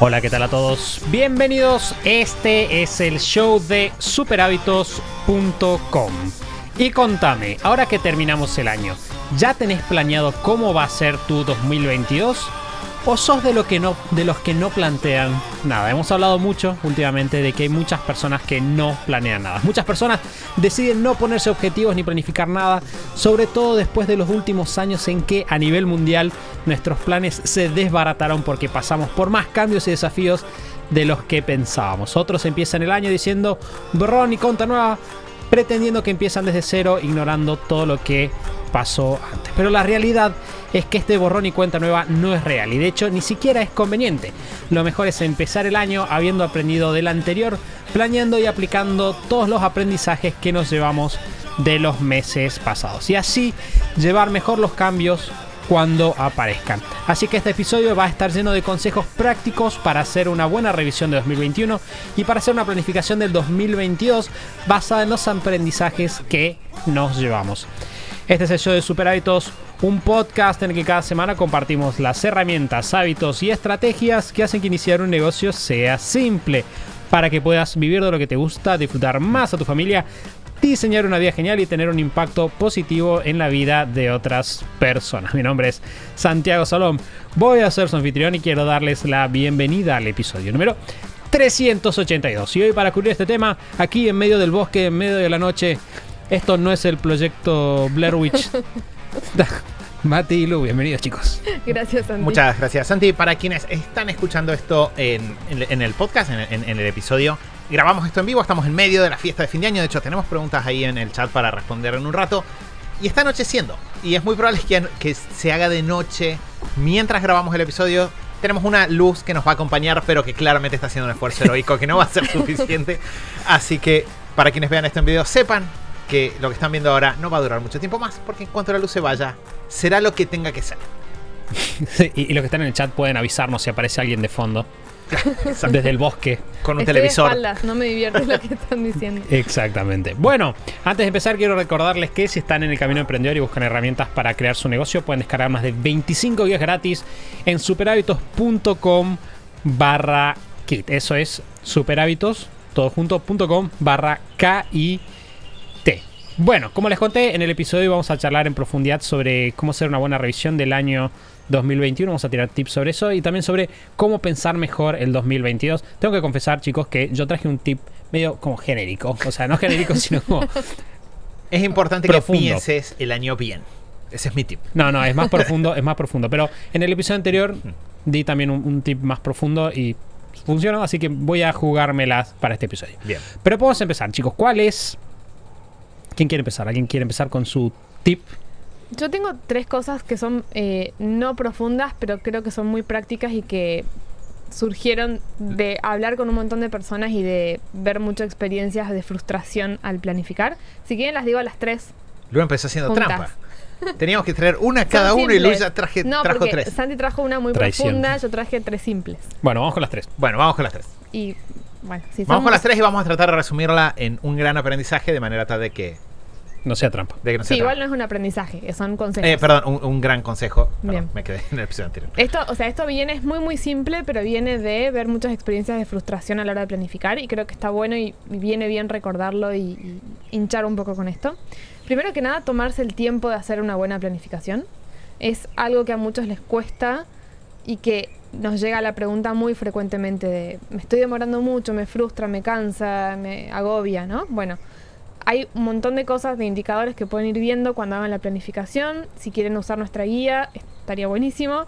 Hola, ¿qué tal a todos? Bienvenidos, este es el show de superhábitos.com. Y contame, ahora que terminamos el año, ¿ya tenés planeado cómo va a ser tu 2022? ¿O sos de los que no plantean nada? Hemos hablado mucho últimamente de que hay muchas personas que no planean nada. Muchas personas deciden no ponerse objetivos ni planificar nada, sobre todo después de los últimos años en que a nivel mundial nuestros planes se desbarataron porque pasamos por más cambios y desafíos de los que pensábamos. Otros empiezan el año diciendo borrón y cuenta nueva, pretendiendo que empiezan desde cero, ignorando todo lo que pasó antes. Pero la realidad es que este borrón y cuenta nueva no es real y de hecho ni siquiera es conveniente. Lo mejor es empezar el año habiendo aprendido del anterior, planeando y aplicando todos los aprendizajes que nos llevamos de los meses pasados y así llevar mejor los cambios cuando aparezcan. Así que este episodio va a estar lleno de consejos prácticos para hacer una buena revisión de 2021 y para hacer una planificación del 2022 basada en los aprendizajes que nos llevamos. Este es el show de Super Hábitos, un podcast en el que cada semana compartimos las herramientas, hábitos y estrategias que hacen que iniciar un negocio sea simple, para que puedas vivir de lo que te gusta, disfrutar más a tu familia, diseñar una vida genial y tener un impacto positivo en la vida de otras personas. Mi nombre es Santiago Salom, voy a ser su anfitrión y quiero darles la bienvenida al episodio número 382. Y hoy, para cubrir este tema, aquí en medio del bosque, en medio de la noche, esto no es el proyecto Blair Witch. Mati y Lu, bienvenidos, chicos. Gracias, Santi. Muchas gracias, Santi. Para quienes están escuchando esto en el podcast, en el episodio, grabamos esto en vivo, estamos en medio de la fiesta de fin de año. De hecho, tenemos preguntas ahí en el chat para responder en un rato. Y está anocheciendo. Y es muy probable que se haga de noche mientras grabamos el episodio. Tenemos una luz que nos va a acompañar, pero que claramente está haciendo un esfuerzo heroico que no va a ser suficiente. Así que, para quienes vean esto en video, sepan que lo que están viendo ahora no va a durar mucho tiempo más, porque en cuanto la luz se vaya, será lo que tenga que ser. Sí, y los que están en el chat pueden avisarnos si aparece alguien de fondo. Desde el bosque. Con un Estoy televisor. de espaldas, no me divierte lo que están diciendo. Exactamente. Bueno, antes de empezar quiero recordarles que si están en el camino emprendedor y buscan herramientas para crear su negocio, pueden descargar más de 25 guías gratis en superhábitos.com/kit. Eso es superhábitos, todo junto, .com/KIT. Bueno, como les conté, en el episodio vamos a charlar en profundidad sobre cómo hacer una buena revisión del año 2021. Vamos a tirar tips sobre eso y también sobre cómo pensar mejor el 2022. Tengo que confesar, chicos, que yo traje un tip medio como genérico. O sea, no genérico, sino como Es importante profundo. que pienses el año bien. Ese es mi tip. No, es más profundo, es más profundo. Pero en el episodio anterior di también un tip más profundo y funcionó, así que voy a jugármelas para este episodio. Bien. Pero podemos empezar, chicos. ¿Cuál es? ¿Quién quiere empezar? ¿Alguien quiere empezar con su tip? Yo tengo tres cosas que son no profundas, pero creo que son muy prácticas y que surgieron de hablar con un montón de personas y de ver muchas experiencias de frustración al planificar. Si quieren las digo a las tres. Luego empezó haciendo Juntas. trampa. Teníamos que traer una cada Son uno y Luis simples. ya No, trajo porque tres. Santi trajo una muy Traición. profunda, yo traje tres simples. Bueno, vamos con las tres. Bueno, vamos con las tres. Y bueno, si Vamos somos- con las tres y vamos a tratar de resumirla en un gran aprendizaje de manera tal de que No sea trampa. no sea Sí, igual trampa. no es un aprendizaje, son consejos. Perdón, un gran consejo. Perdón, Bien. me quedé en el episodio anterior. Esto viene, es muy muy simple, pero viene de ver muchas experiencias de frustración a la hora de planificar y creo que está bueno y viene bien recordarlo y hinchar un poco con esto. Primero que nada, tomarse el tiempo de hacer una buena planificación. Es algo que a muchos les cuesta y que nos llega la pregunta muy frecuentemente de me estoy demorando mucho, me frustra, me cansa, me agobia, ¿no? Bueno, hay un montón de cosas, de indicadores que pueden ir viendo cuando hagan la planificación. Si quieren usar nuestra guía, estaría buenísimo.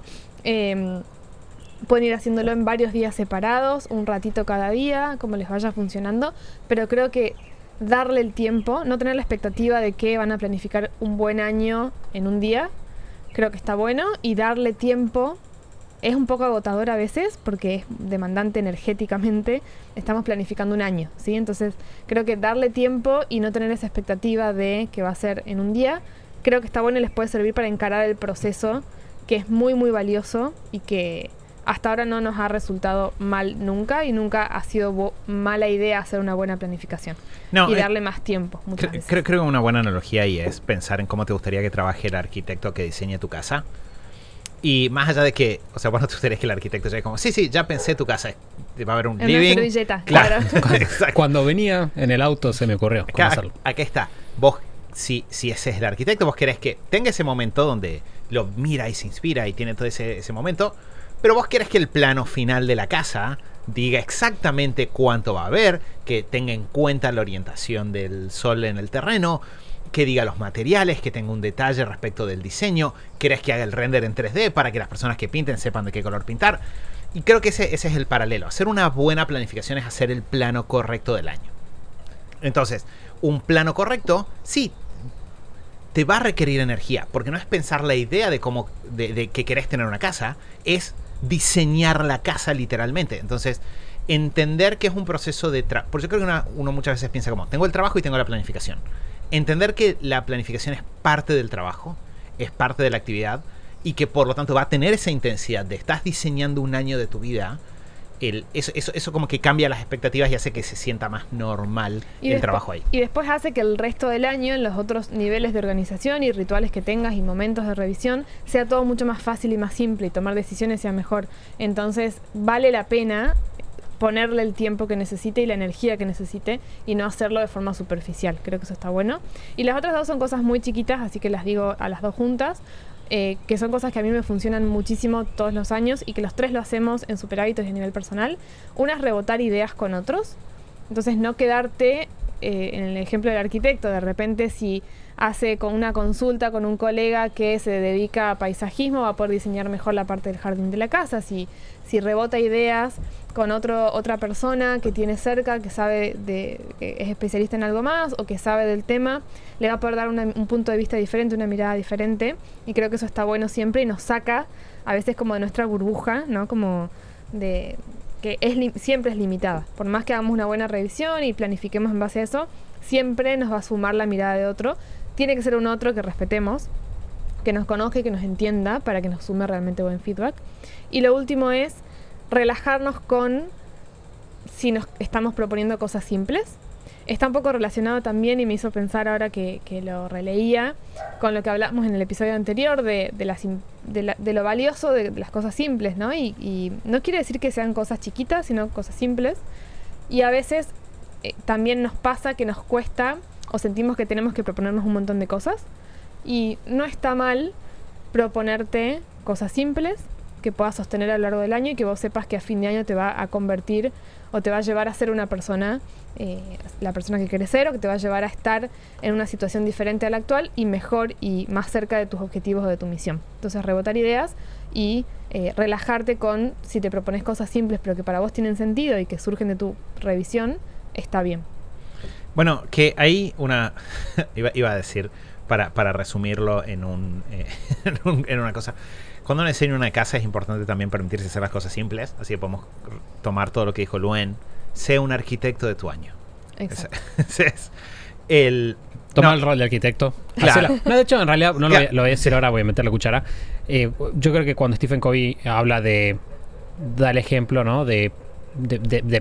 Pueden ir haciéndolo en varios días separados, un ratito cada día, como les vaya funcionando. Pero creo que darle el tiempo, no tener la expectativa de que van a planificar un buen año en un día, creo que está bueno. Y darle tiempo es un poco agotador a veces porque es demandante energéticamente. Estamos planificando un año, ¿sí? Entonces creo que darle tiempo y no tener esa expectativa de que va a ser en un día, creo que está bueno y les puede servir para encarar el proceso, que es muy muy valioso y que hasta ahora no nos ha resultado mal nunca y nunca ha sido mala idea hacer una buena planificación y darle más tiempo muchas veces. Creo que una buena analogía ahí es pensar en cómo te gustaría que trabaje el arquitecto que diseñe tu casa. Y más allá de que, o sea, bueno, tú querés que el arquitecto llegue como, sí, ya pensé tu casa, va a haber un En living. una servilleta, Claro. claro. Exacto. Cuando venía en el auto se me ocurrió cómo hacerlo. Acá está. Vos, si ese es el arquitecto, vos querés que tenga ese momento donde lo mira y se inspira y tiene todo ese momento, pero vos querés que el plano final de la casa diga exactamente cuánto va a haber, que tenga en cuenta la orientación del sol en el terreno, que diga los materiales, que tenga un detalle respecto del diseño, querés que haga el render en 3D para que las personas que pinten sepan de qué color pintar. Y creo que ese es el paralelo. Hacer una buena planificación es hacer el plano correcto del año. Entonces, un plano correcto, sí, te va a requerir energía, porque no es pensar la idea de cómo, de que querés tener una casa, es diseñar la casa literalmente. Entonces, entender que es un proceso de trabajo. Porque yo creo que uno muchas veces piensa como, tengo el trabajo y tengo la planificación. Entender que la planificación es parte del trabajo, es parte de la actividad, y que por lo tanto va a tener esa intensidad de estás diseñando un año de tu vida. Eso como que cambia las expectativas y hace que se sienta más normal el trabajo ahí. Y después hace que el resto del año, en los otros niveles de organización y rituales que tengas y momentos de revisión, sea todo mucho más fácil y más simple y tomar decisiones sea mejor. Entonces vale la pena ponerle el tiempo que necesite y la energía que necesite y no hacerlo de forma superficial. Creo que eso está bueno. Y las otras dos son cosas muy chiquitas, así que las digo a las dos juntas. Que son cosas que a mí me funcionan muchísimo todos los años y que los tres lo hacemos en Super Hábitos y a nivel personal. Una es rebotar ideas con otros. Entonces no quedarte en el ejemplo del arquitecto. De repente si hace con una consulta con un colega que se dedica a paisajismo, va a poder diseñar mejor la parte del jardín de la casa. Si rebota ideas con otra persona que tiene cerca, que sabe que es especialista en algo más o que sabe del tema, le va a poder dar un punto de vista diferente, una mirada diferente, y creo que eso está bueno siempre y nos saca a veces como de nuestra burbuja, ¿no? Como de que siempre es limitada. Por más que hagamos una buena revisión y planifiquemos en base a eso, siempre nos va a sumar la mirada de otro. Tiene que ser un otro que respetemos, que nos conozca y que nos entienda para que nos sume realmente buen feedback. Y lo último es relajarnos con si nos estamos proponiendo cosas simples. Está un poco relacionado también y me hizo pensar ahora que lo releía con lo que hablamos en el episodio anterior de lo valioso de las cosas simples, ¿no? Y no quiere decir que sean cosas chiquitas, sino cosas simples. Y a veces también nos pasa que nos cuesta o sentimos que tenemos que proponernos un montón de cosas. Y no está mal proponerte cosas simples que puedas sostener a lo largo del año y que vos sepas que a fin de año te va a convertir o te va a llevar a ser una persona, la persona que querés ser, o que te va a llevar a estar en una situación diferente a la actual y mejor y más cerca de tus objetivos o de tu misión. Entonces rebotar ideas y relajarte con si te propones cosas simples pero que para vos tienen sentido y que surgen de tu revisión, está bien. Bueno, que hay una... iba a decir, para resumirlo en una cosa... Cuando uno diseña una casa es importante también permitirse hacer las cosas simples. Así que podemos tomar todo lo que dijo Luen. Sé un arquitecto de tu año. Exacto. Toma el rol de arquitecto. Claro. No, de hecho, en realidad, no Claro. lo voy a decir ahora, voy a meter la cuchara. Yo creo que cuando Stephen Covey habla da el ejemplo, ¿no? De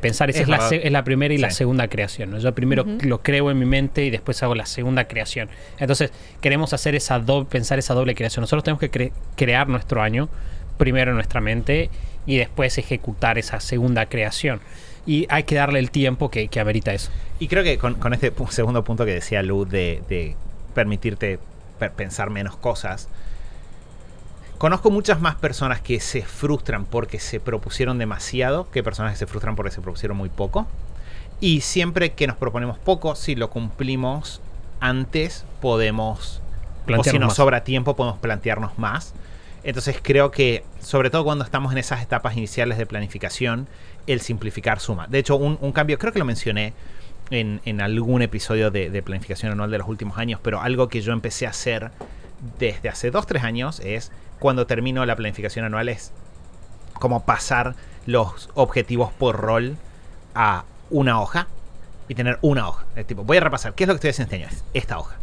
pensar, esa es la primera y la segunda creación, ¿no? Yo primero lo creo en mi mente y después hago la segunda creación. Entonces, queremos hacer pensar esa doble creación. Nosotros tenemos que crear nuestro año primero en nuestra mente y después ejecutar esa segunda creación. Y hay que darle el tiempo que amerita eso. Y creo que con este segundo punto que decía Lu de permitirte pensar menos cosas, conozco muchas más personas que se frustran porque se propusieron demasiado que personas que se frustran porque se propusieron muy poco. Y siempre que nos proponemos poco, si lo cumplimos antes, podemos, o si nos sobra tiempo, podemos plantearnos más. Entonces creo que, sobre todo cuando estamos en esas etapas iniciales de planificación, el simplificar suma. De hecho, un cambio, creo que lo mencioné en algún episodio de planificación anual de los últimos años, pero algo que yo empecé a hacer desde hace 2-3 años es, cuando termino la planificación anual, es como pasar los objetivos por rol a una hoja y tener una hoja. Es tipo, voy a repasar, ¿qué es lo que estoy haciendo este año? Es esta hoja,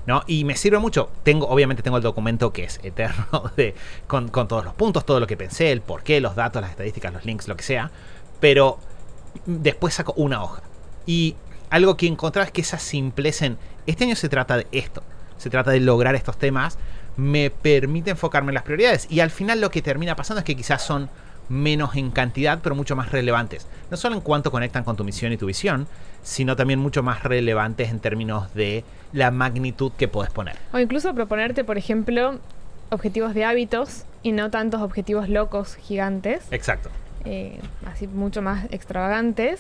¿no? Y me sirve mucho. Obviamente tengo el documento que es eterno con todos los puntos, todo lo que pensé, el porqué, los datos, las estadísticas, los links, lo que sea. Pero después saco una hoja. Y algo que encontraba es que esa simpleza este año se trata de esto. Se trata de lograr estos temas me permite enfocarme en las prioridades. Y al final lo que termina pasando es que quizás son menos en cantidad, pero mucho más relevantes. No solo en cuanto conectan con tu misión y tu visión, sino también mucho más relevantes en términos de la magnitud que puedes poner. O incluso proponerte, por ejemplo, objetivos de hábitos y no tantos objetivos locos gigantes. Exacto. Así mucho más extravagantes.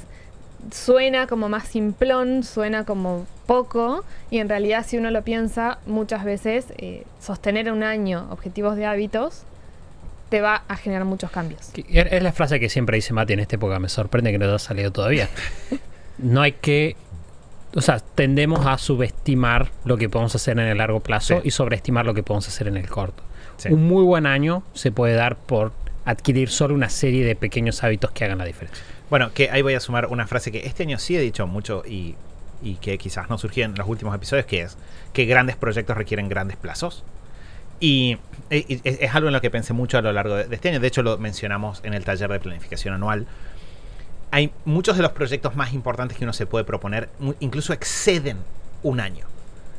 Suena como más simplón, suena como poco, y en realidad si uno lo piensa, muchas veces sostener un año objetivos de hábitos te va a generar muchos cambios. Es la frase que siempre dice Mati en esta época, me sorprende que no te haya salido todavía. No hay que... O sea, tendemos a subestimar lo que podemos hacer en el largo plazo y sobreestimar lo que podemos hacer en el corto. Sí. Un muy buen año se puede dar por adquirir solo una serie de pequeños hábitos que hagan la diferencia. Bueno, que ahí voy a sumar una frase que este año sí he dicho mucho y que quizás no surgió en los últimos episodios, que es que grandes proyectos requieren grandes plazos. Y es algo en lo que pensé mucho a lo largo de este año. De hecho, lo mencionamos en el taller de planificación anual. Hay muchos de los proyectos más importantes que uno se puede proponer, incluso exceden un año.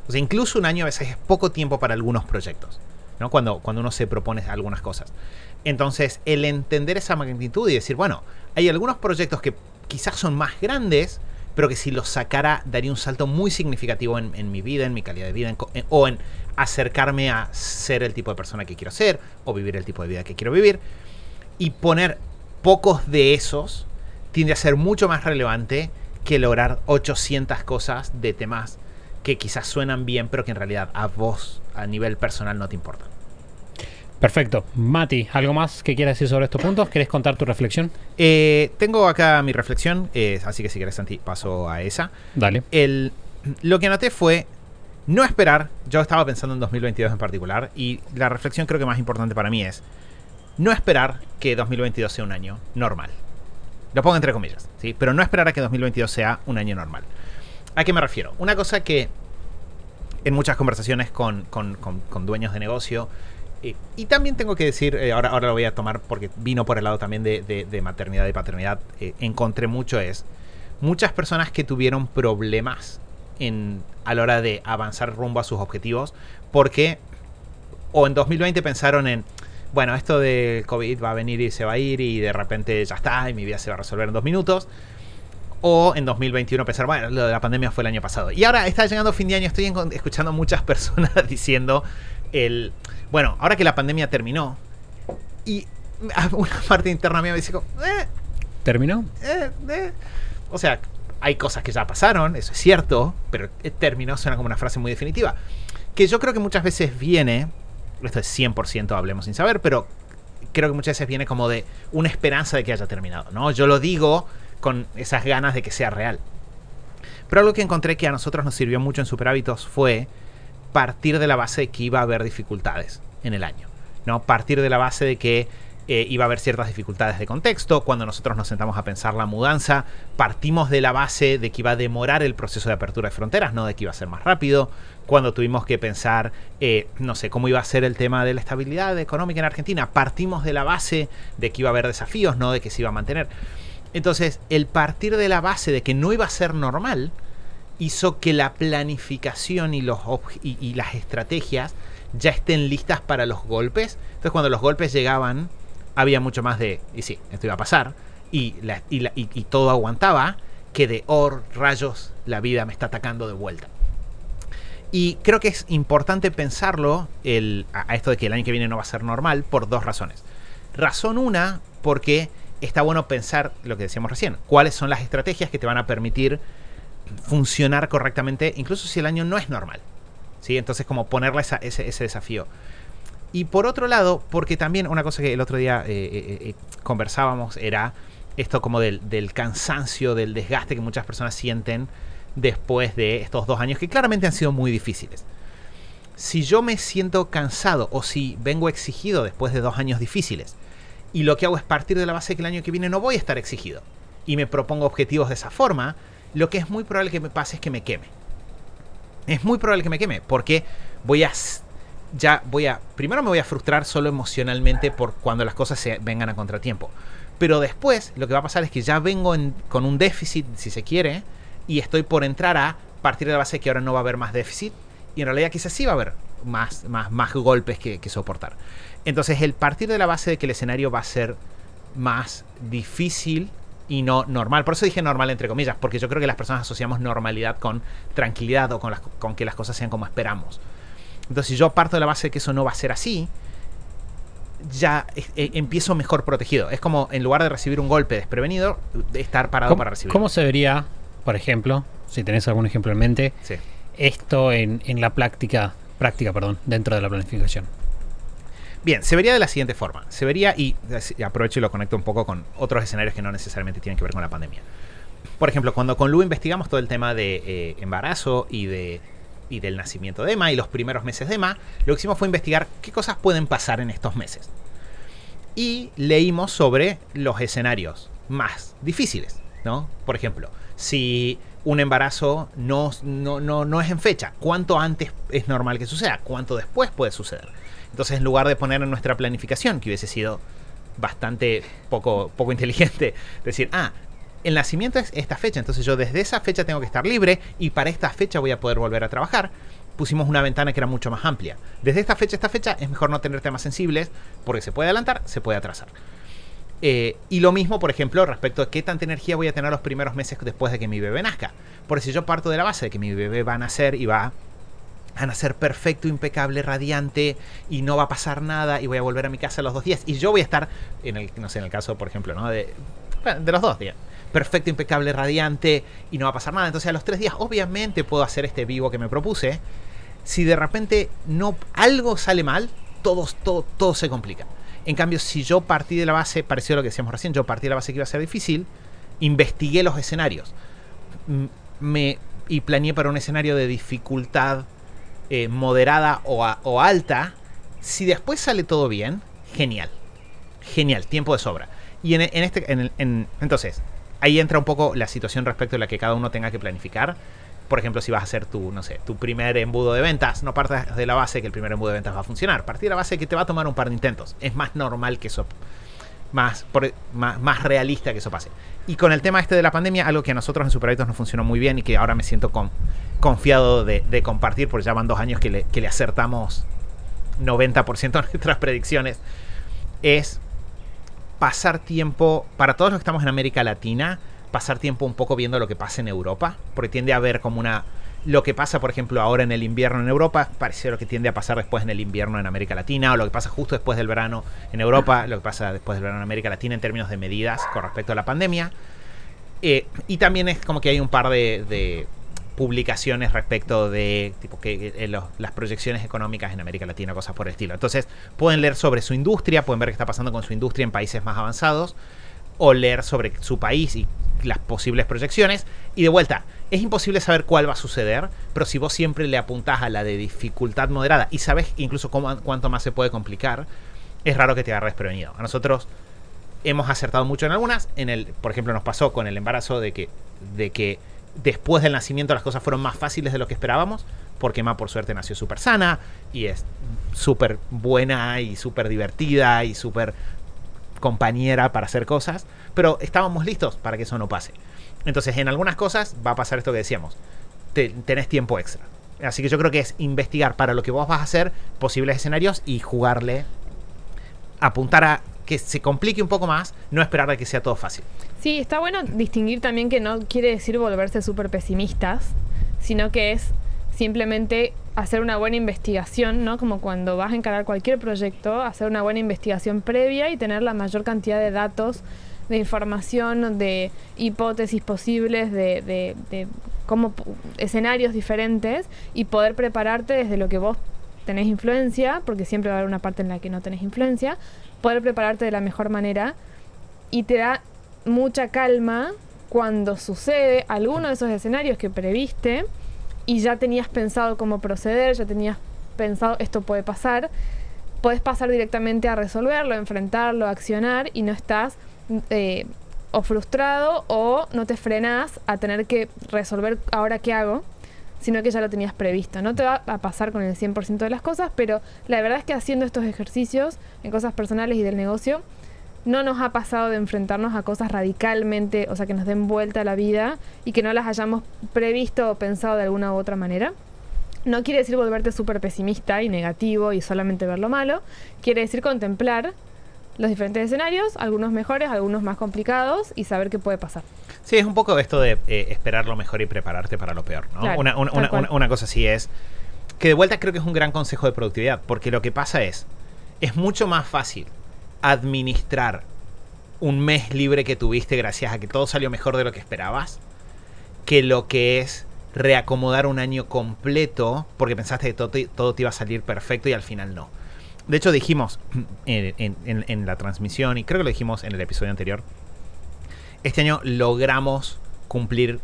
O sea, incluso un año a veces es poco tiempo para algunos proyectos, ¿no? Cuando uno se propone algunas cosas. Entonces, el entender esa magnitud y decir, bueno, hay algunos proyectos que quizás son más grandes, pero que si los sacara daría un salto muy significativo en mi vida, en mi calidad de vida, o en acercarme a ser el tipo de persona que quiero ser, o vivir el tipo de vida que quiero vivir. Y poner pocos de esos tiende a ser mucho más relevante que lograr 800 cosas de temas que quizás suenan bien, pero que en realidad a vos, a nivel personal, no te importan. Perfecto. Mati, ¿algo más que quieras decir sobre estos puntos? ¿Querés contar tu reflexión? Tengo acá mi reflexión, así que si querés, Santi, paso a esa. Dale. Lo que anoté fue no esperar. Yo estaba pensando en 2022 en particular, y la reflexión creo que más importante para mí es no esperar que 2022 sea un año normal. Lo pongo entre comillas, ¿sí? Pero no esperar a que 2022 sea un año normal. ¿A qué me refiero? Una cosa que en muchas conversaciones con dueños de negocio, y también tengo que decir, ahora lo voy a tomar porque vino por el lado también de maternidad y paternidad, encontré mucho muchas personas que tuvieron problemas a la hora de avanzar rumbo a sus objetivos, porque o en 2020 pensaron en, bueno, esto del COVID va a venir y se va a ir y de repente ya está y mi vida se va a resolver en 2 minutos. O en 2021 pensar, bueno, lo de la pandemia fue el año pasado. Y ahora está llegando fin de año, estoy escuchando muchas personas diciendo bueno, ahora que la pandemia terminó, y una parte interna mía me dice, ¿terminó? O sea, hay cosas que ya pasaron, eso es cierto, pero terminó suena como una frase muy definitiva. Que yo creo que muchas veces viene, esto es 100% hablemos sin saber, pero creo que muchas veces viene como de una esperanza de que haya terminado, ¿no? Yo lo digo con esas ganas de que sea real. Pero algo que encontré que a nosotros nos sirvió mucho en Super Hábitos fue partir de la base de que iba a haber dificultades en el año, ¿no? Partir de la base de que iba a haber ciertas dificultades de contexto. Cuando nosotros nos sentamos a pensar la mudanza, partimos de la base de que iba a demorar el proceso de apertura de fronteras, no de que iba a ser más rápido. Cuando tuvimos que pensar, no sé, cómo iba a ser el tema de la estabilidad económica en Argentina, partimos de la base de que iba a haber desafíos, no de que se iba a mantener. Entonces, el partir de la base de que no iba a ser normal hizo que la planificación y las estrategias ya estén listas para los golpes. Entonces, cuando los golpes llegaban, había mucho más de, y sí, esto iba a pasar, y todo aguantaba, que de, rayos, la vida me está atacando de vuelta. Y creo que es importante pensarlo, a esto de que el año que viene no va a ser normal, por 2 razones. Razón 1, porque está bueno pensar lo que decíamos recién, cuáles son las estrategias que te van a permitir funcionar correctamente, incluso si el año no es normal, ¿sí? Entonces, como ponerle ese desafío. Y por otro lado, porque también una cosa que el otro día conversábamos era esto como del cansancio, del desgaste que muchas personas sienten después de estos 2 años que claramente han sido muy difíciles. Si yo me siento cansado o si vengo exigido después de 2 años difíciles y lo que hago es partir de la base de que el año que viene no voy a estar exigido y me propongo objetivos de esa forma, lo que es muy probable que me pase es que me queme. Es muy probable que me queme porque primero me voy a frustrar solo emocionalmente por cuando las cosas se vengan a contratiempo. Pero después lo que va a pasar es que ya vengo con un déficit, si se quiere, y estoy por entrar a partir de la base de que ahora no va a haber más déficit, y en realidad quizás sí va a haber más golpes que soportar. Entonces, el partir de la base de que el escenario va a ser más difícil y no normal. Por eso dije normal entre comillas, porque yo creo que las personas asociamos normalidad con tranquilidad o con que las cosas sean como esperamos. Entonces, si yo parto de la base de que eso no va a ser así, ya empiezo mejor protegido. Es como, en lugar de recibir un golpe desprevenido, estar parado para recibirlo. ¿Cómo se vería, por ejemplo, si tenés algún ejemplo en mente, Sí. esto en la práctica, dentro de la planificación? Bien, se vería de la siguiente forma. Se vería, y aprovecho y lo conecto un poco con otros escenarios que no necesariamente tienen que ver con la pandemia. Por ejemplo, cuando con Lu investigamos todo el tema de embarazo y del nacimiento de Emma y los primeros meses de Emma, lo que hicimos fue investigar qué cosas pueden pasar en estos meses. Y leímos sobre los escenarios más difíciles, ¿no? Por ejemplo, si un embarazo no es en fecha, ¿cuánto antes es normal que suceda? ¿Cuánto después puede suceder? Entonces, en lugar de poner en nuestra planificación, que hubiese sido bastante poco inteligente, decir, el nacimiento es esta fecha, entonces yo desde esa fecha tengo que estar libre y para esta fecha voy a poder volver a trabajar, pusimos una ventana que era mucho más amplia. Desde esta fecha a esta fecha es mejor no tener temas sensibles porque se puede adelantar, se puede atrasar. Y lo mismo, por ejemplo, respecto a qué tanta energía voy a tener los primeros meses después de que mi bebé nazca. Porque si yo parto de la base de que mi bebé va a nacer y va a nacer perfecto, impecable, radiante y no va a pasar nada y voy a volver a mi casa a los 2 días y yo voy a estar, en el caso, por ejemplo, ¿no? de los 2 días, perfecto, impecable, radiante y no va a pasar nada. Entonces a los 3 días obviamente puedo hacer este vivo que me propuse. Si de repente algo sale mal, todo se complica. En cambio, si yo partí de la base, parecido a lo que decíamos recién, yo partí de la base que iba a ser difícil, investigué los escenarios y planeé para un escenario de dificultad moderada o alta. Si después sale todo bien, genial, tiempo de sobra. Y entonces ahí entra un poco la situación respecto a la que cada uno tenga que planificar. Por ejemplo, si vas a hacer tu primer embudo de ventas, no partas de la base que el primer embudo de ventas va a funcionar. Partir de la base que te va a tomar un par de intentos. Es más normal que eso, más realista que eso pase. Y con el tema de la pandemia, algo que a nosotros en Superhábitos nos funcionó muy bien y que ahora me siento confiado de compartir, porque ya van 2 años que le acertamos 90% de nuestras predicciones, es pasar tiempo, para todos los que estamos en América Latina, pasar tiempo un poco viendo lo que pasa en Europa, porque tiende a haber como lo que pasa, por ejemplo, ahora en el invierno en Europa, parece lo que tiende a pasar después en el invierno en América Latina, o lo que pasa justo después del verano en Europa, lo que pasa después del verano en América Latina en términos de medidas con respecto a la pandemia. Y también es como que hay un par de publicaciones respecto de tipo las proyecciones económicas en América Latina, cosas por el estilo. Entonces pueden leer sobre su industria, pueden ver qué está pasando con su industria en países más avanzados, o leer sobre su país y las posibles proyecciones. Y de vuelta, es imposible saber cuál va a suceder, pero si vos siempre le apuntás a la de dificultad moderada y sabes incluso cuánto más se puede complicar, es raro que te agarres prevenido. A nosotros hemos acertado mucho en algunas. Por ejemplo, nos pasó con el embarazo de que después del nacimiento las cosas fueron más fáciles de lo que esperábamos, porque Emma por suerte nació súper sana y es súper buena y súper divertida y súper compañera para hacer cosas, pero estábamos listos para que eso no pase. Entonces, en algunas cosas va a pasar esto que decíamos, tenés tiempo extra. Así que yo creo que es investigar para lo que vos vas a hacer posibles escenarios y jugarle, apuntar a que se complique un poco más, no esperar a que sea todo fácil. Sí, está bueno distinguir también que no quiere decir volverse súper pesimistas, sino que es simplemente hacer una buena investigación, ¿no? Como cuando vas a encarar cualquier proyecto, hacer una buena investigación previa y tener la mayor cantidad de datos, de información, de hipótesis posibles, de cómo escenarios diferentes, y poder prepararte desde lo que vos tenés influencia, porque siempre va a haber una parte en la que no tenés influencia, poder prepararte de la mejor manera, y te da mucha calma cuando sucede alguno de esos escenarios que previste y ya tenías pensado cómo proceder, ya tenías pensado esto puede pasar, podés pasar directamente a resolverlo, enfrentarlo, accionar, y no estás o frustrado o no te frenás a tener que resolver ahora qué hago, sino que ya lo tenías previsto. No te va a pasar con el 100% de las cosas, pero la verdad es que haciendo estos ejercicios en cosas personales y del negocio, no nos ha pasado de enfrentarnos a cosas radicalmente, o sea, que nos den vuelta a la vida y que no las hayamos previsto o pensado de alguna u otra manera. No quiere decir volverte súper pesimista y negativo y solamente ver lo malo. Quiere decir contemplar los diferentes escenarios, algunos mejores, algunos más complicados, y saber qué puede pasar. Sí, es un poco esto de esperar lo mejor y prepararte para lo peor, ¿no? Claro, una cosa así es que de vuelta creo que es un gran consejo de productividad, porque lo que pasa es mucho más fácil administrar un mes libre que tuviste gracias a que todo salió mejor de lo que esperabas, que lo que es reacomodar un año completo porque pensaste que todo te iba a salir perfecto y al final no. De hecho dijimos en la transmisión, y creo que lo dijimos en el episodio anterior, este año logramos cumplir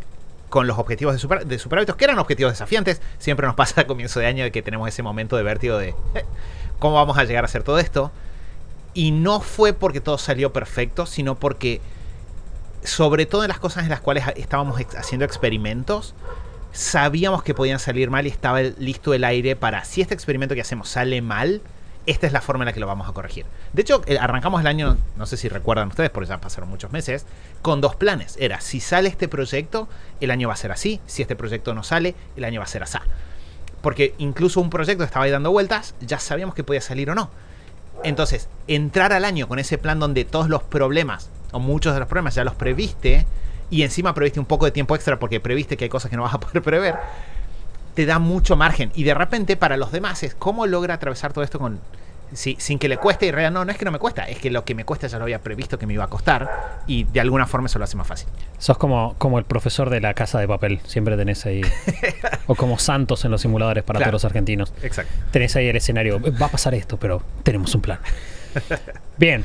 con los objetivos de superhábitos, que eran objetivos desafiantes. Siempre nos pasa a comienzo de año de que tenemos ese momento de vértigo de cómo vamos a llegar a hacer todo esto. Y no fue porque todo salió perfecto, sino porque, sobre todo en las cosas en las cuales estábamos haciendo experimentos, sabíamos que podían salir mal y estaba listo el aire para, si este experimento que hacemos sale mal, esta es la forma en la que lo vamos a corregir. De hecho, arrancamos el año, no sé si recuerdan ustedes, porque ya pasaron muchos meses, con 2 planes. Era, si sale este proyecto, el año va a ser así. Si este proyecto no sale, el año va a ser así. Porque incluso un proyecto estaba ahí dando vueltas, ya sabíamos que podía salir o no. Entonces, entrar al año con ese plan donde todos los problemas, o muchos de los problemas, ya los previste, y encima previste un poco de tiempo extra porque previste que hay cosas que no vas a poder prever, te da mucho margen. Y de repente para los demás es cómo logra atravesar todo esto sin que le cueste. Y en realidad no es que no me cuesta, es que lo que me cuesta ya lo había previsto que me iba a costar, y de alguna forma eso lo hace más fácil. Sos como el profesor de La Casa de Papel, siempre tenés ahí, o como Santos en los simuladores para todos los argentinos. Exacto. Tenés ahí el escenario, va a pasar esto, pero tenemos un plan. Bien,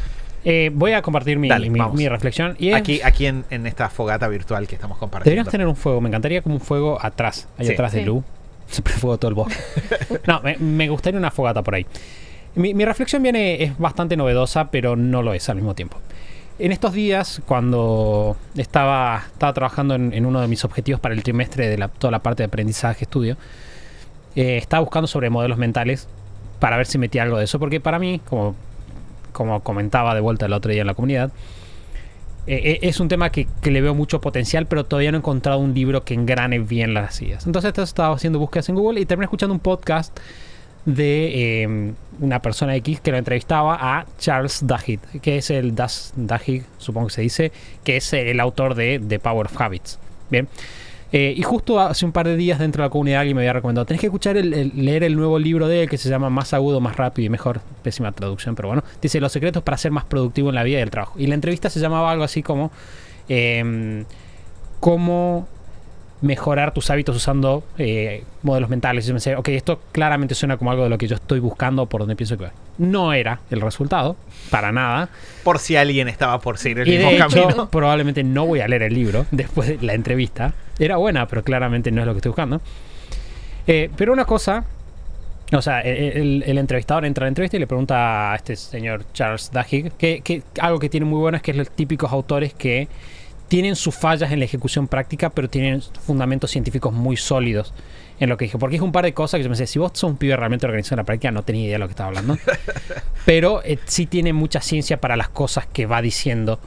voy a compartir mi reflexión. Y aquí en esta fogata virtual que estamos compartiendo. Deberíamos tener un fuego, me encantaría como un fuego atrás, atrás de Lu. Siempre fuego todo el bosque. No, me gustaría una fogata por ahí. Mi reflexión es bastante novedosa, pero no lo es al mismo tiempo. En estos días, cuando estaba trabajando en uno de mis objetivos para el trimestre de toda la parte de aprendizaje, estudio, estaba buscando sobre modelos mentales para ver si metía algo de eso, porque para mí, como comentaba de vuelta el otro día en la comunidad, es un tema que le veo mucho potencial, pero todavía no he encontrado un libro que engrane bien las ideas. Entonces estaba haciendo búsquedas en Google y terminé escuchando un podcast de una persona X que lo entrevistaba a Charles Duhigg, que es Duhigg, supongo que se dice, que es el autor de The Power of Habits. Bien. Y justo hace un par de días dentro de la comunidad alguien me había recomendado, tenés que escuchar leer el nuevo libro de él que se llama Más agudo, más rápido y mejor. Pésima traducción, pero bueno. Dice Los secretos para ser más productivo en la vida y el trabajo. Y la entrevista se llamaba algo así como cómo mejorar tus hábitos usando modelos mentales. Y yo pensé, ok, esto claramente suena como algo de lo que yo estoy buscando, por donde pienso que va. No era el resultado, para nada. Por si alguien estaba por seguir el mismo camino. Y de hecho, probablemente no voy a leer el libro después de la entrevista. Era buena, pero claramente no es lo que estoy buscando. Pero una cosa, o sea, el entrevistador entra a la entrevista y le pregunta a este señor Charles Duhigg que algo que tiene muy bueno es que es los típicos autores que tienen sus fallas en la ejecución práctica, pero tienen fundamentos científicos muy sólidos en lo que dije. Porque es un par de cosas que yo me decía, si vos sos un pibe realmente organizado en la práctica, no tenía idea de lo que estaba hablando. Pero sí tiene mucha ciencia para las cosas que va diciendo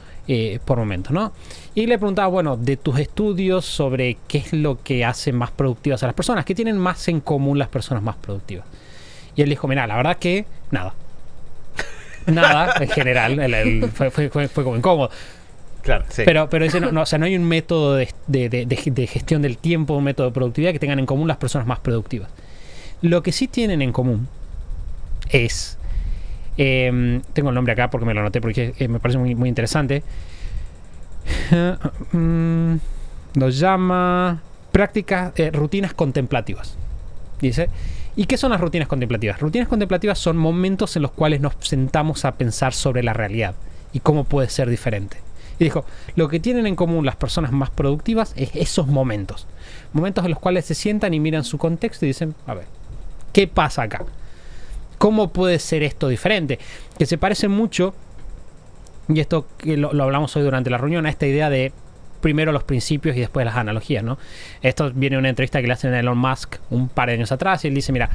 por momentos, ¿no? Y le preguntaba, bueno, de tus estudios sobre qué es lo que hace más productivas a las personas, qué tienen más en común las personas más productivas. Y él dijo, mira, la verdad que nada. Nada, en general. Fue como incómodo. Claro, sí. Pero ese o sea, no hay un método de gestión del tiempo, un método de productividad que tengan en común las personas más productivas. Lo que sí tienen en común es... tengo el nombre acá porque me lo anoté porque me parece muy, muy interesante. Lo llama rutinas contemplativas. Dice, ¿y qué son las rutinas contemplativas? Rutinas contemplativas son momentos en los cuales nos sentamos a pensar sobre la realidad y cómo puede ser diferente. Y dijo, lo que tienen en común las personas más productivas es esos momentos. Momentos en los cuales se sientan y miran su contexto y dicen, a ver, ¿qué pasa acá? ¿Cómo puede ser esto diferente? Que se parece mucho, y esto que lo hablamos hoy durante la reunión, a esta idea de primero los principios y después las analogías, ¿no? Esto viene de una entrevista que le hacen a Elon Musk un par de años atrás y él dice, mira,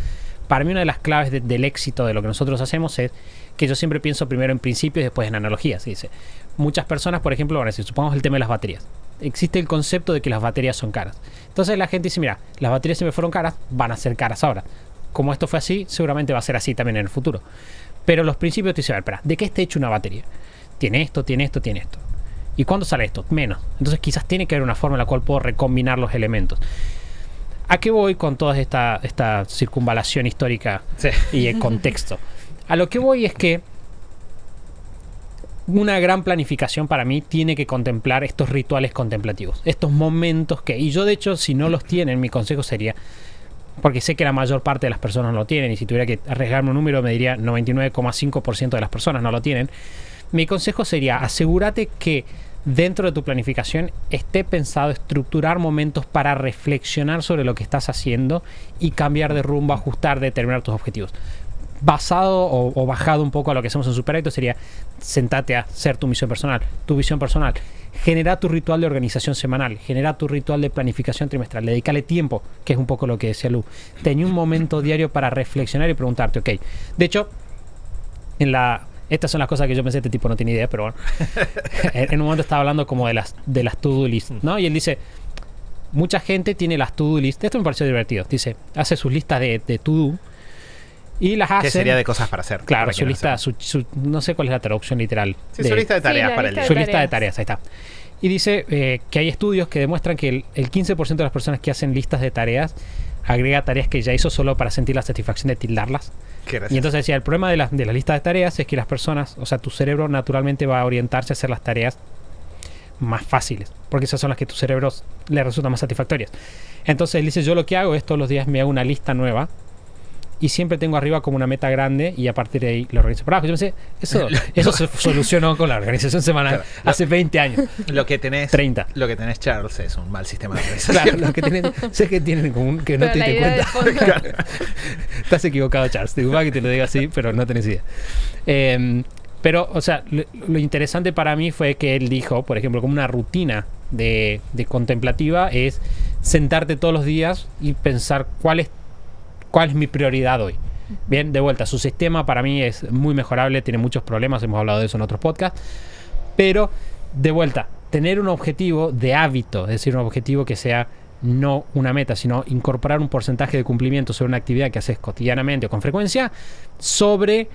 para mí una de las claves del éxito de lo que nosotros hacemos es que yo siempre pienso primero en principios y después en analogías. Y dice, muchas personas, por ejemplo, van a decir, supongamos el tema de las baterías. existe el concepto de que las baterías son caras. Entonces la gente dice, mira, las baterías se me fueron caras, van a ser caras ahora. Como esto fue así, seguramente va a ser así también en el futuro. Pero los principios te dicen, a ver, espera, ¿de qué está hecha una batería? Tiene esto, tiene esto, tiene esto. ¿Y cuándo sale esto? Menos. Entonces quizás tiene que haber una forma en la cual puedo recombinar los elementos. ¿A qué voy con toda esta circunvalación histórica y el contexto? A lo que voy es que una gran planificación para mí tiene que contemplar estos rituales contemplativos, estos momentos que, y yo de hecho si no los tienen, mi consejo sería, porque sé que la mayor parte de las personas no lo tienen, y si tuviera que arriesgarme un número me diría 99,5% de las personas no lo tienen, mi consejo sería asegúrate que dentro de tu planificación esté pensado estructurar momentos para reflexionar sobre lo que estás haciendo y cambiar de rumbo, ajustar, determinar tus objetivos. Basado o bajado un poco a lo que hacemos en Super Hábitos sería sentate a hacer tu misión personal, tu visión personal, genera tu ritual de organización semanal, genera tu ritual de planificación trimestral, dedícale tiempo, que es un poco lo que decía Lu. Ten un momento diario para reflexionar y preguntarte, ok, de hecho, estas son las cosas que yo pensé, este tipo no tiene idea, pero bueno, en un momento estaba hablando como de las to-do list, ¿no? Y él dice, mucha gente tiene las to-do list, esto me pareció divertido, dice, hace sus listas de to-do, y las hacen. ¿Qué sería de cosas para hacer? Claro, para su lista, no sé cuál es la traducción literal. Sí, su lista de tareas para el día. Su lista de tareas, ahí está. Y dice que hay estudios que demuestran que el 15% de las personas que hacen listas de tareas agrega tareas que ya hizo solo para sentir la satisfacción de tildarlas. Y entonces decía, el problema de la lista de tareas es que las personas, o sea, tu cerebro naturalmente va a orientarse a hacer las tareas más fáciles, porque esas son las que tu cerebro le resultan más satisfactorias. Entonces él dice, yo lo que hago es todos los días me hago una lista nueva y siempre tengo arriba como una meta grande y a partir de ahí lo organizo por abajo. Yo pensé, eso se solucionó con la organización semanal hace 20 años. Lo que tenés 30. Lo que tenés, Charles, es un mal sistema de organización. Claro, lo que tenés, sé que tienen común que no te diste cuenta. Claro. Estás equivocado, Charles. Te digo que te lo diga así, pero no tenés idea. Pero, o sea, lo interesante para mí fue que él dijo, por ejemplo, como una rutina de contemplativa es sentarte todos los días y pensar cuál es mi prioridad hoy. Bien, de vuelta, su sistema para mí es muy mejorable, tiene muchos problemas, hemos hablado de eso en otros podcasts, pero de vuelta, tener un objetivo de hábito, es decir, un objetivo que sea no una meta, sino incorporar un porcentaje de cumplimiento sobre una actividad que haces cotidianamente o con frecuencia, sobre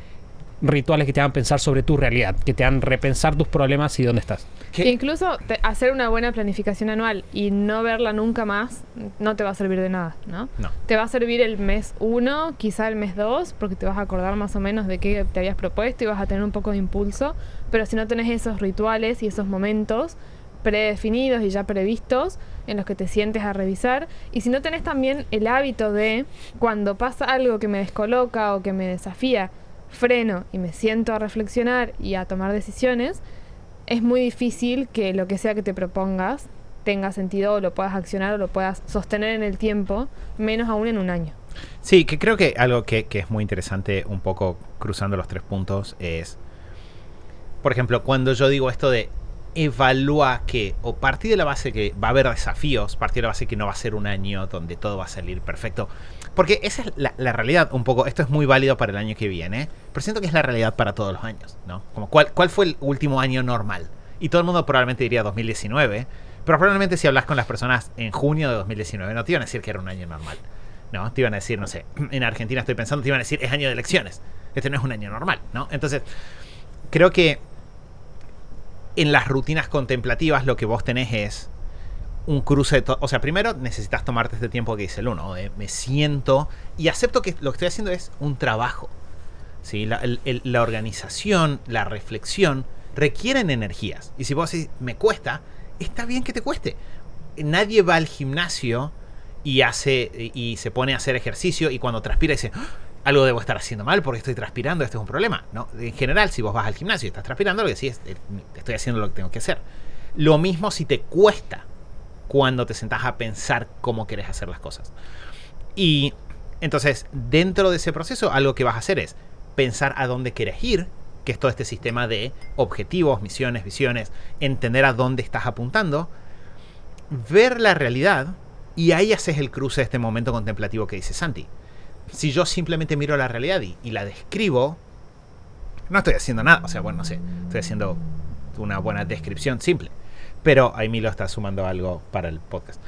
rituales que te hagan pensar sobre tu realidad, que te hagan repensar tus problemas y dónde estás. Que incluso hacer una buena planificación anual y no verla nunca más no te va a servir de nada, ¿no? No. Te va a servir el mes 1, quizá el mes 2, porque te vas a acordar más o menos de qué te habías propuesto y vas a tener un poco de impulso, pero si no tenés esos rituales y esos momentos predefinidos y ya previstos en los que te sientes a revisar, y si no tenés también el hábito de cuando pasa algo que me descoloca o que me desafía, freno y me siento a reflexionar y a tomar decisiones, es muy difícil que lo que sea que te propongas tenga sentido o lo puedas accionar o lo puedas sostener en el tiempo, menos aún en un año. Sí, que creo que algo que es muy interesante, un poco cruzando los 3 puntos, es, por ejemplo, cuando yo digo esto de evalúa que, o partir de la base que va a haber desafíos, partir de la base que no va a ser un año donde todo va a salir perfecto, porque esa es la realidad un poco. Esto es muy válido para el año que viene, pero siento que es la realidad para todos los años, ¿no? Como ¿cuál fue el último año normal? Y todo el mundo probablemente diría 2019, pero probablemente si hablas con las personas en junio de 2019 no te iban a decir que era un año normal, ¿no? Te iban a decir, no sé, en Argentina estoy pensando, te iban a decir es año de elecciones, este no es un año normal, ¿no? Entonces, creo que en las rutinas contemplativas lo que vos tenés es un cruce de o sea, primero necesitas tomarte este tiempo que dice el uno, me siento y acepto que lo que estoy haciendo es un trabajo, ¿sí? La organización, la reflexión requieren energías, y si vos decís, me cuesta, está bien que te cueste. Nadie va al gimnasio y se pone a hacer ejercicio y cuando transpira dice, ¡ah! Algo debo estar haciendo mal porque estoy transpirando, esto es un problema, ¿no? En general, si vos vas al gimnasio y estás transpirando, lo que sí es, estoy haciendo lo que tengo que hacer. Lo mismo si te cuesta cuando te sentás a pensar cómo querés hacer las cosas. Y entonces, dentro de ese proceso, algo que vas a hacer es pensar a dónde querés ir, que es todo este sistema de objetivos, misiones, visiones, entender a dónde estás apuntando, ver la realidad, y ahí haces el cruce de este momento contemplativo que dice Santi. Si yo simplemente miro la realidad y la describo, no estoy haciendo nada. O sea, bueno, no sé, estoy haciendo una buena descripción simple. Pero ahí Milo está sumando algo para el podcast.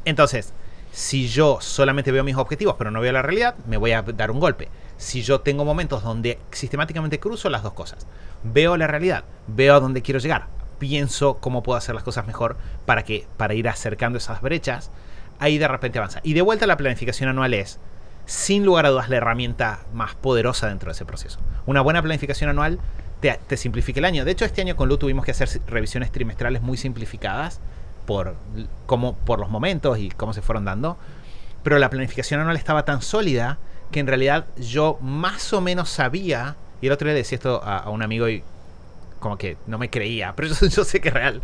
Entonces, si yo solamente veo mis objetivos pero no veo la realidad, me voy a dar un golpe. Si yo tengo momentos donde sistemáticamente cruzo las dos cosas, veo la realidad, veo a dónde quiero llegar, pienso cómo puedo hacer las cosas mejor para ir acercando esas brechas, ahí de repente avanza. Y de vuelta, la planificación anual es, sin lugar a dudas, la herramienta más poderosa dentro de ese proceso. Una buena planificación anual te simplifica el año. De hecho, este año con Lu tuvimos que hacer revisiones trimestrales muy simplificadas por los momentos y cómo se fueron dando. Pero la planificación anual estaba tan sólida que en realidad yo más o menos sabía, y el otro día le decía esto a un amigo y como que no me creía, pero yo sé que es real.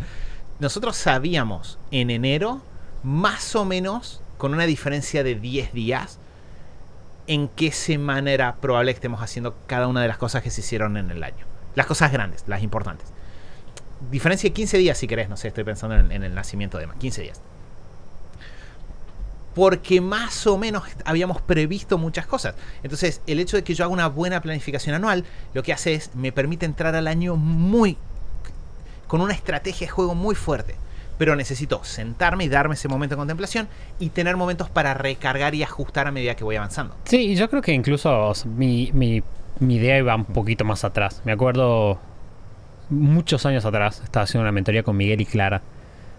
Nosotros sabíamos en enero, más o menos, con una diferencia de 10 días, en qué semana era probable que estemos haciendo cada una de las cosas que se hicieron en el año. Las cosas grandes, las importantes. Diferencia de 15 días, si querés, no sé, estoy pensando en el nacimiento de Emma. 15 días. Porque más o menos habíamos previsto muchas cosas. Entonces, el hecho de que yo haga una buena planificación anual, lo que hace es, me permite entrar al año con una estrategia de juego muy fuerte. Pero necesito sentarme y darme ese momento de contemplación y tener momentos para recargar y ajustar a medida que voy avanzando. Sí, yo creo que incluso mi idea iba un poquito más atrás. Me acuerdo muchos años atrás, estaba haciendo una mentoría con Miguel y Clara.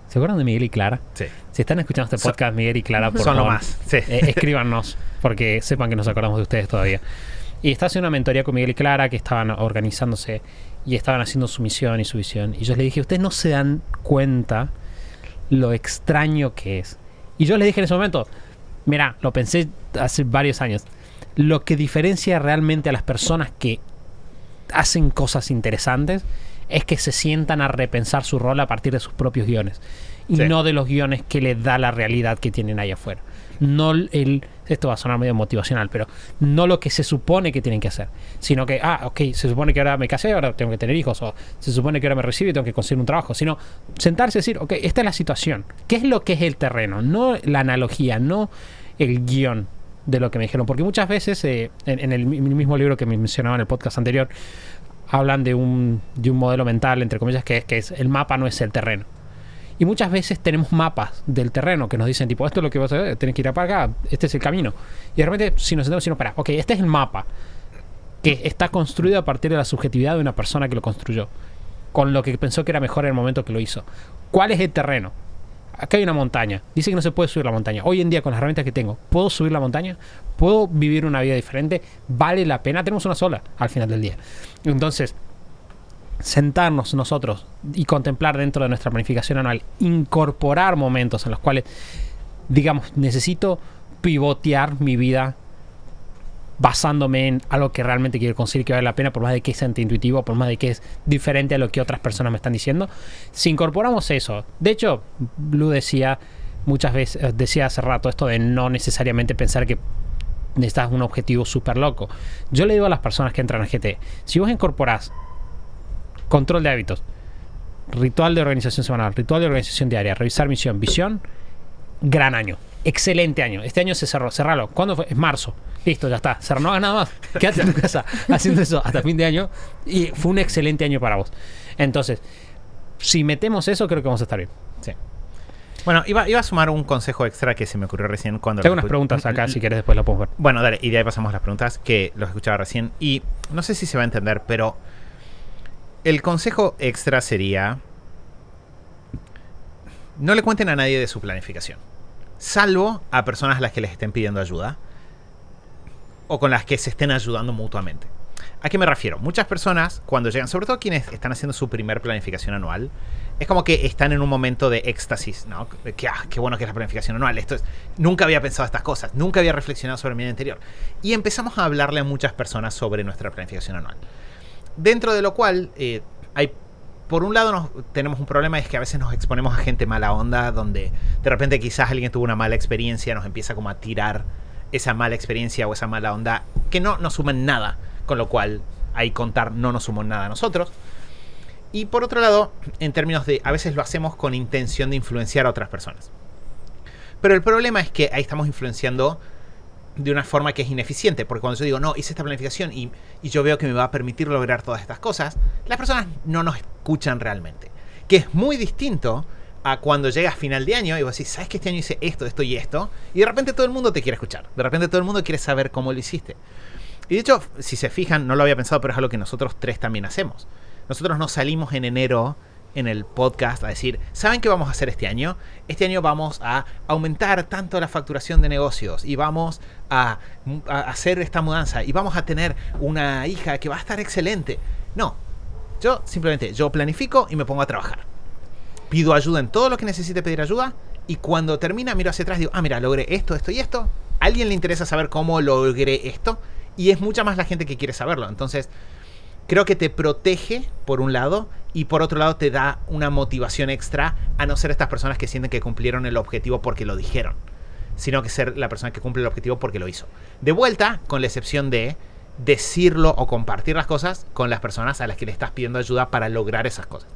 ¿Se acuerdan de Miguel y Clara? Sí. Si están escuchando este podcast, Miguel y Clara, por son favor, lo más. Sí. Escríbanos, porque sepan que nos acordamos de ustedes todavía. Y estaba haciendo una mentoría con Miguel y Clara, que estaban organizándose y estaban haciendo su misión y su visión. Y yo les dije, ustedes no se dan cuenta lo extraño que es. Y yo les dije en ese momento, mira, lo pensé hace varios años, lo que diferencia realmente a las personas que hacen cosas interesantes es que se sientan a repensar su rol a partir de sus propios guiones y no de los guiones que les da la realidad que tienen ahí afuera. No esto va a sonar medio motivacional, pero no lo que se supone que tienen que hacer, sino que, se supone que ahora me casé, ahora tengo que tener hijos, o se supone que ahora me recibo y tengo que conseguir un trabajo, sino sentarse y decir, ok, esta es la situación, ¿qué es lo que es el terreno? No la analogía, no el guión de lo que me dijeron, porque muchas veces en el mismo libro que me mencionaba en el podcast anterior, hablan de un modelo mental, entre comillas, que es el mapa no es el terreno. Y muchas veces tenemos mapas del terreno que nos dicen, tipo, esto es lo que vas a hacer, tienes que ir para acá, este es el camino. Y de repente, si nos sentamos y espera, ok, este es el mapa que está construido a partir de la subjetividad de una persona que lo construyó, con lo que pensó que era mejor en el momento que lo hizo. ¿Cuál es el terreno? Acá hay una montaña. Dice que no se puede subir la montaña. Hoy en día, con las herramientas que tengo, ¿puedo subir la montaña? ¿Puedo vivir una vida diferente? ¿Vale la pena? Tenemos una sola al final del día. Entonces, sentarnos nosotros y contemplar dentro de nuestra planificación anual, incorporar momentos en los cuales, digamos, necesito pivotear mi vida basándome en algo que realmente quiero conseguir, que vale la pena, por más de que es antiintuitivo, por más de que es diferente a lo que otras personas me están diciendo. Si incorporamos eso, de hecho, Blue decía muchas veces, decía hace rato esto de no necesariamente pensar que necesitas un objetivo súper loco. Yo le digo a las personas que entran a GT, si vos incorporás control de hábitos, ritual de organización semanal, ritual de organización diaria, revisar misión, visión, gran año, excelente año. Este año se cerró, cerralo. ¿Cuándo fue? Es marzo. Listo, ya está. No hagas nada más. Quédate en tu casa haciendo eso hasta fin de año y fue un excelente año para vos. Entonces, si metemos eso, creo que vamos a estar bien. Sí. Bueno, iba a sumar un consejo extra que se me ocurrió recién cuando... Tengo unas preguntas acá, si quieres después lo podemos ver. Bueno, dale, y de ahí pasamos las preguntas que los escuchaba recién. Y no sé si se va a entender, pero el consejo extra sería: no le cuenten a nadie de su planificación, salvo a personas a las que les estén pidiendo ayuda o con las que se estén ayudando mutuamente. ¿A qué me refiero? Muchas personas, cuando llegan, sobre todo quienes están haciendo su primer planificación anual, es como que están en un momento de éxtasis, ¿no? Qué bueno que es la planificación anual. Nunca había pensado estas cosas, nunca había reflexionado sobre mi vida anterior. Y empezamos a hablarle a muchas personas sobre nuestra planificación anual. Dentro de lo cual, por un lado tenemos un problema, es que a veces nos exponemos a gente mala onda, donde de repente quizás alguien tuvo una mala experiencia, nos empieza como a tirar esa mala experiencia o esa mala onda, que no nos suman nada, con lo cual ahí contar no nos sumó nada a nosotros. Y por otro lado, en términos de, a veces lo hacemos con intención de influenciar a otras personas. Pero el problema es que ahí estamos influenciando de una forma que es ineficiente, porque cuando yo digo, no, hice esta planificación y yo veo que me va a permitir lograr todas estas cosas, las personas no nos escuchan realmente. que es muy distinto a cuando llegas a final de año y vos decís, ¿sabes que este año hice esto, esto y esto? Y de repente todo el mundo te quiere escuchar. De repente todo el mundo quiere saber cómo lo hiciste. Y de hecho, si se fijan, no lo había pensado, pero es algo que nosotros tres también hacemos. Nosotros no salimos en enero en el podcast a decir, ¿saben qué vamos a hacer este año? Este año vamos a aumentar tanto la facturación de negocios y vamos a hacer esta mudanza y vamos a tener una hija que va a estar excelente. No, yo simplemente planifico y me pongo a trabajar. Pido ayuda en todo lo que necesite pedir ayuda y cuando termina miro hacia atrás y digo, mira, logré esto, esto y esto. ¿A alguien le interesa saber cómo logré esto? Y es mucha más la gente que quiere saberlo. Entonces, creo que te protege, por un lado, y por otro lado te da una motivación extra a no ser estas personas que sienten que cumplieron el objetivo porque lo dijeron, sino que ser la persona que cumple el objetivo porque lo hizo. De vuelta, con la excepción de decirlo o compartir las cosas con las personas a las que le estás pidiendo ayuda para lograr esas cosas.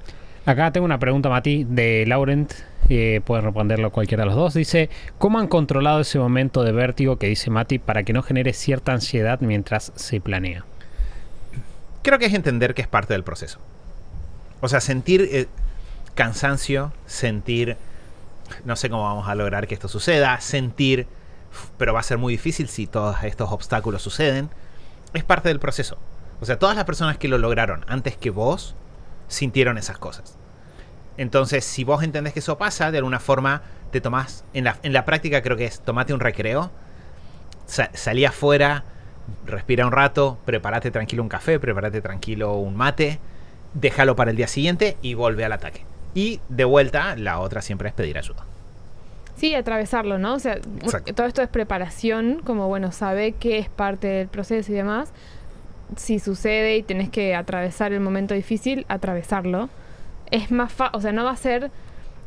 Acá tengo una pregunta, Mati, de Laurent. Pueden responderlo cualquiera de los dos. Dice, ¿cómo han controlado ese momento de vértigo que dice Mati para que no genere cierta ansiedad mientras se planea? Creo que es entender que es parte del proceso. O sea, sentir cansancio, sentir, no sé cómo vamos a lograr que esto suceda, sentir, pero va a ser muy difícil si todos estos obstáculos suceden, es parte del proceso. O sea, todas las personas que lo lograron antes que vos sintieron esas cosas. Entonces, si vos entendés que eso pasa, de alguna forma te tomás, en la práctica creo que es, tomate un recreo, salí afuera, respira un rato, prepárate tranquilo un café, prepárate tranquilo un mate, déjalo para el día siguiente y vuelve al ataque. Y de vuelta, la otra siempre es pedir ayuda. Sí, atravesarlo, ¿no? O sea, Exacto. todo esto es preparación, como bueno, sabe que es parte del proceso y demás. Si sucede y tenés que atravesar el momento difícil, atravesarlo. Es más fácil, o sea, no va a ser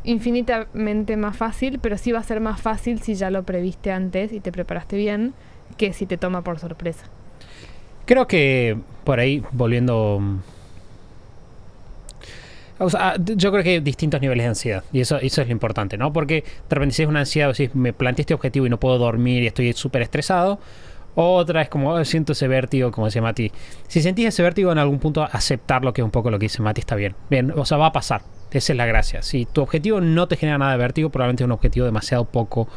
infinitamente más fácil, pero sí va a ser más fácil si ya lo previste antes y te preparaste bien, que si te toma por sorpresa. Creo que por ahí, volviendo... O sea, yo creo que hay distintos niveles de ansiedad y eso es lo importante, ¿no? Porque de repente si es una ansiedad, o si me planteé este objetivo y no puedo dormir y estoy súper estresado, otra es como, siento ese vértigo, como decía Mati. Si sentís ese vértigo en algún punto, aceptarlo, que es un poco lo que dice Mati, está bien. Bien, o sea, va a pasar. Esa es la gracia. Si tu objetivo no te genera nada de vértigo, probablemente es un objetivo demasiado poco,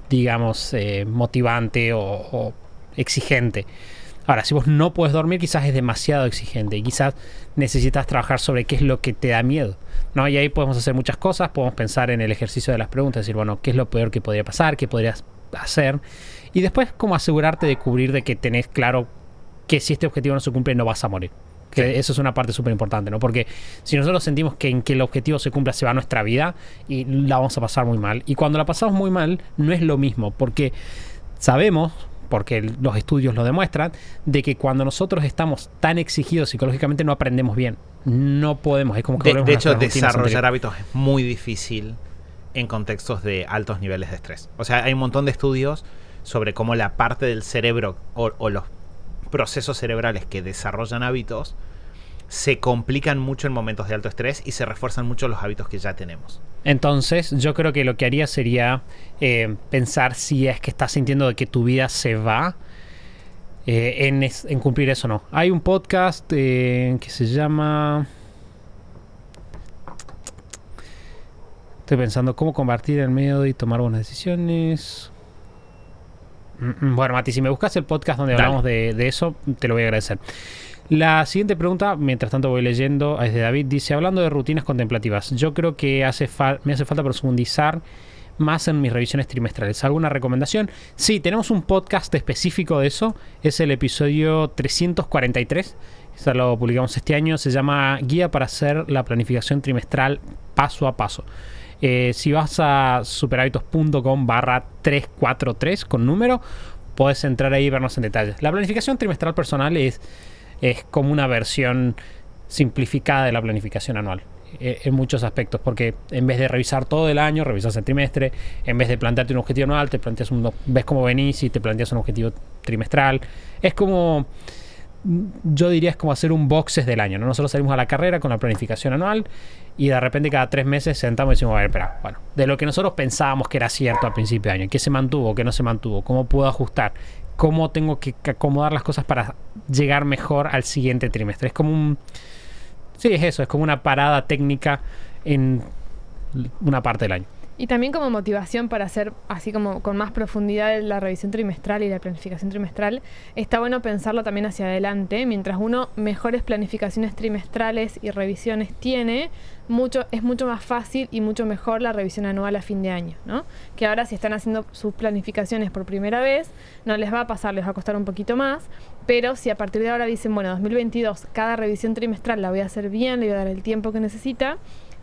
digamos, motivante o exigente. Ahora, si vos no puedes dormir, quizás es demasiado exigente y quizás necesitas trabajar sobre qué es lo que te da miedo, ¿no? Y ahí podemos hacer muchas cosas, podemos pensar en el ejercicio de las preguntas, decir, bueno, ¿qué es lo peor que podría pasar? ¿Qué podrías hacer? Y después, como asegurarte de cubrir de que tenés claro que si este objetivo no se cumple, no vas a morir. Que sí. Eso es una parte súper importante, ¿no? Porque si nosotros sentimos que en que el objetivo se cumpla se va nuestra vida y la vamos a pasar muy mal. Y cuando la pasamos muy mal, no es lo mismo, porque sabemos, porque los estudios lo demuestran, de que cuando nosotros estamos tan exigidos psicológicamente no aprendemos bien. No podemos. Es como que de hecho, desarrollar hábitos es muy difícil en contextos de altos niveles de estrés. O sea, hay un montón de estudios sobre cómo la parte del cerebro o los procesos cerebrales que desarrollan hábitos se complican mucho en momentos de alto estrés y se refuerzan mucho los hábitos que ya tenemos. Entonces, yo creo que lo que haría sería pensar si es que estás sintiendo de que tu vida se va en cumplir eso o no. Hay un podcast que se llama... Estoy pensando cómo combatir el miedo y tomar buenas decisiones. Bueno, Mati, si me buscas el podcast donde hablamos de eso, te lo voy a agradecer. La siguiente pregunta, mientras tanto voy leyendo, es de David. Dice, hablando de rutinas contemplativas, yo creo que me hace falta profundizar más en mis revisiones trimestrales. ¿Alguna recomendación? Sí, tenemos un podcast específico de eso. Es el episodio 343. Eso lo publicamos este año. Se llama Guía para hacer la planificación trimestral paso a paso. Si vas a superhábitos.com/343 con número, puedes entrar ahí y vernos en detalle. La planificación trimestral personal es como una versión simplificada de la planificación anual en muchos aspectos, porque en vez de revisar todo el año, revisas el trimestre. En vez de plantearte un objetivo anual, te planteas ves cómo venís y te planteas un objetivo trimestral. Es como, yo diría, es como hacer un boxes del año, ¿no? Nosotros salimos a la carrera con la planificación anual y de repente cada 3 meses sentamos y decimos, a ver, espera, bueno, de lo que nosotros pensábamos que era cierto al principio de año, qué se mantuvo, qué no se mantuvo, cómo puedo ajustar, cómo tengo que acomodar las cosas para llegar mejor al siguiente trimestre. Es como Sí, es eso, es como una parada técnica en una parte del año. Y también como motivación para hacer así como con más profundidad la revisión trimestral y la planificación trimestral, está bueno pensarlo también hacia adelante. Mientras uno mejores planificaciones trimestrales y revisiones tiene, es mucho más fácil y mucho mejor la revisión anual a fin de año, ¿no? Que ahora si están haciendo sus planificaciones por primera vez, no les va a pasar, les va a costar un poquito más, pero si a partir de ahora dicen, bueno, 2022, cada revisión trimestral la voy a hacer bien, le voy a dar el tiempo que necesita,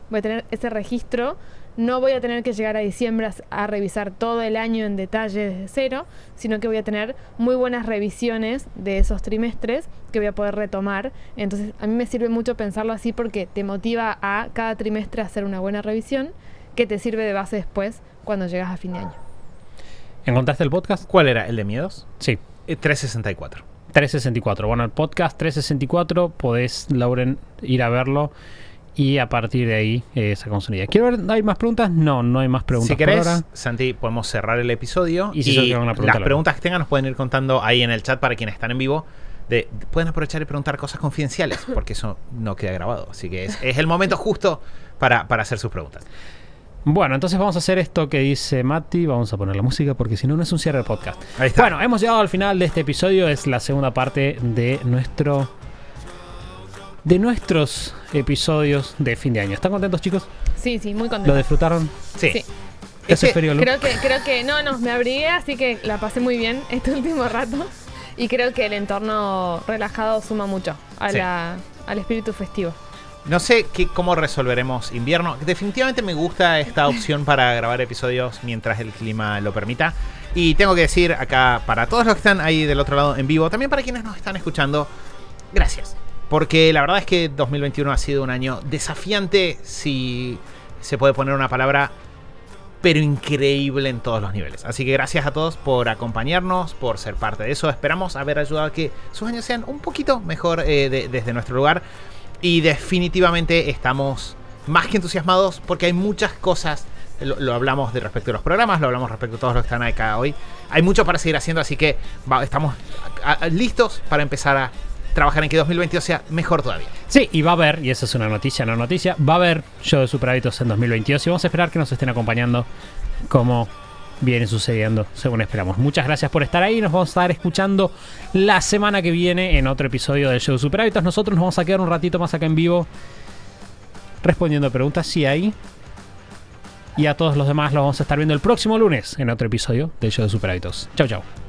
voy a tener ese registro. No voy a tener que llegar a diciembre a revisar todo el año en detalle desde cero, sino que voy a tener muy buenas revisiones de esos trimestres que voy a poder retomar. Entonces, a mí me sirve mucho pensarlo así porque te motiva a cada trimestre a hacer una buena revisión que te sirve de base después cuando llegas a fin de año. ¿Encontraste el podcast? ¿Cuál era? ¿El de miedos? Sí. 364. 364. Bueno, el podcast 364 podés, Lauren, ir a verlo. Y a partir de ahí sacamos una idea. ¿Quiero ver? ¿Hay más preguntas? No, no hay más preguntas. Si querés, por ahora. Santi, podemos cerrar el episodio. Y si una pregunta, las preguntas que tengan nos pueden ir contando ahí en el chat para quienes están en vivo. Pueden aprovechar y preguntar cosas confidenciales, porque eso no queda grabado. Así que es el momento justo para hacer sus preguntas. Bueno, entonces vamos a hacer esto que dice Mati. Vamos a poner la música porque si no, no es un cierre del podcast. Ahí está. Bueno, hemos llegado al final de este episodio. Es la segunda parte de nuestros episodios de fin de año. ¿Están contentos, chicos? Sí, muy contentos. ¿Lo disfrutaron? Sí. ¿Te hace frío, Lu? Creo que no, me abrigué, así que la pasé muy bien este último rato. Y creo que el entorno relajado suma mucho al espíritu festivo. No sé cómo resolveremos invierno. Definitivamente me gusta esta opción para grabar episodios mientras el clima lo permita. Y tengo que decir acá, para todos los que están ahí del otro lado en vivo, también para quienes nos están escuchando, gracias. Porque la verdad es que 2021 ha sido un año desafiante, si se puede poner una palabra, pero increíble en todos los niveles. Así que gracias a todos por acompañarnos, por ser parte de eso. Esperamos haber ayudado a que sus años sean un poquito mejor desde nuestro lugar. Y definitivamente estamos más que entusiasmados porque hay muchas cosas. Lo hablamos respecto a los programas, lo hablamos respecto a todos los que están acá hoy. Hay mucho para seguir haciendo, así que estamos listos para empezar a trabajar en que 2022 sea mejor todavía. Sí, y va a haber, y esa es una noticia, no noticia, va a haber show de Super Hábitos en 2022 y vamos a esperar que nos estén acompañando como viene sucediendo, según esperamos. Muchas gracias por estar ahí, nos vamos a estar escuchando la semana que viene en otro episodio del show de Super Hábitos. Nosotros nos vamos a quedar un ratito más acá en vivo respondiendo preguntas si hay. Y a todos los demás los vamos a estar viendo el próximo lunes en otro episodio del show de Super Hábitos. Chau, chau.